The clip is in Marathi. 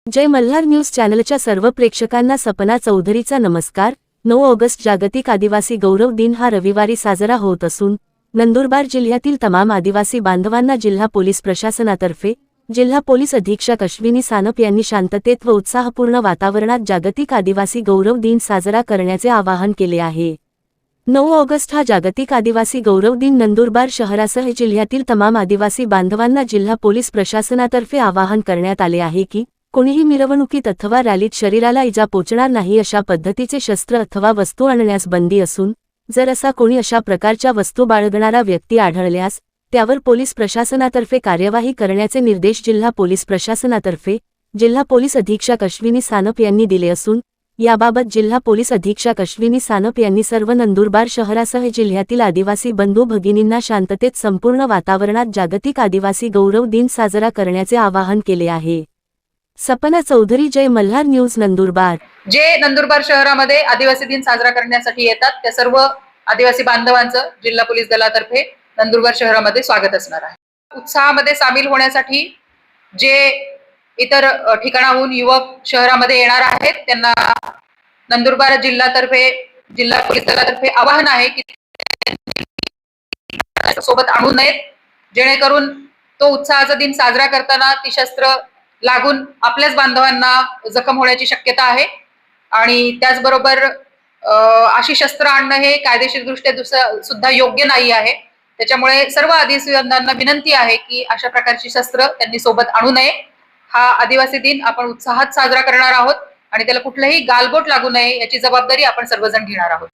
जय मल्हार न्यूज चॅनलच्या सर्व प्रेक्षकांना सपना चौधरीचा नमस्कार। 9 ऑगस्ट जागतिक आदिवासी गौरव दिन हा रविवारी साजरा होत असून नंदुरबार जिल्ह्यातील तमाम आदिवासी बांधवांना जिल्हा पोलीस प्रशासनातर्फे जिल्हा पोलीस अधीक्षक अश्विनी सानप यांनी शांततेत व उत्साहपूर्ण वातावरणात जागतिक आदिवासी गौरव दिन साजरा करण्याचे आवाहन केले आहे। 9 ऑगस्ट हा जागतिक आदिवासी गौरव दिन नंदुरबार शहरासह जिल्ह्यातील तमाम आदिवासी बांधवांना जिल्हा पोलीस प्रशासनातर्फे आवाहन करण्यात आले आहे की कोणीही मिरवणुकीत अथवा रॅलीत शरीराला इजा पोचणार नाही अशा पद्धतीचे शस्त्र अथवा वस्तू आणण्यास बंदी असून जर असा कोणी अशा प्रकारच्या वस्तू बाळगणारा व्यक्ती आढळल्यास त्यावर पोलीस प्रशासनातर्फे कार्यवाही करण्याचे निर्देश जिल्हा पोलीस प्रशासनातर्फे जिल्हा पोलीस अधीक्षक अश्विनी सानप यांनी दिले असून याबाबत जिल्हा पोलीस अधीक्षक अश्विनी सानप यांनी सर्व नंदुरबार शहरासह जिल्ह्यातील आदिवासी बंधू भगिनींना शांततेत संपूर्ण वातावरणात जागतिक आदिवासी गौरव दिन साजरा करण्याचे आवाहन केले आहे। सपना चौधरी, जय मल्हार न्यूज, नंदुरबार। जे नंदुरबार शहरामध्ये आदिवासी दिन साजरा करण्यासाठी येतात त्या सर्व आदिवासी बांधवांचं जिल्हा पोलीस दलातर्फे नंदुरबार शहरामध्ये स्वागत असणार आहे। उत्साहामध्ये सामील होण्यासाठी जे इतर ठिकाणाहून युवक शहरामध्ये येणार आहेत त्यांना नंदुरबार जिल्ह्यातर्फे जिल्हा पोलीस दलातर्फे आवाहन आहे की सोबत आणू नयेत, जेणेकरून तो उत्साहाचा दिन साजरा करताना ती शस्त्र लागून आपल्याच बांधवांना जखम होण्याची शक्यता आहे। आणि त्याचबरोबर अशी शस्त्र आणणं हे कायदेशीरदृष्ट्या सुद्धा योग्य नाही आहे। त्याच्यामुळे सर्व आदिवासी बांधवांना विनंती आहे की अशा प्रकारची शस्त्र त्यांनी सोबत आणू नये। हा आदिवासी दिन आपण उत्साहात साजरा करणार आहोत आणि त्याला कुठलंही गालबोट लागू नये याची जबाबदारी आपण सर्वजण घेणार आहोत।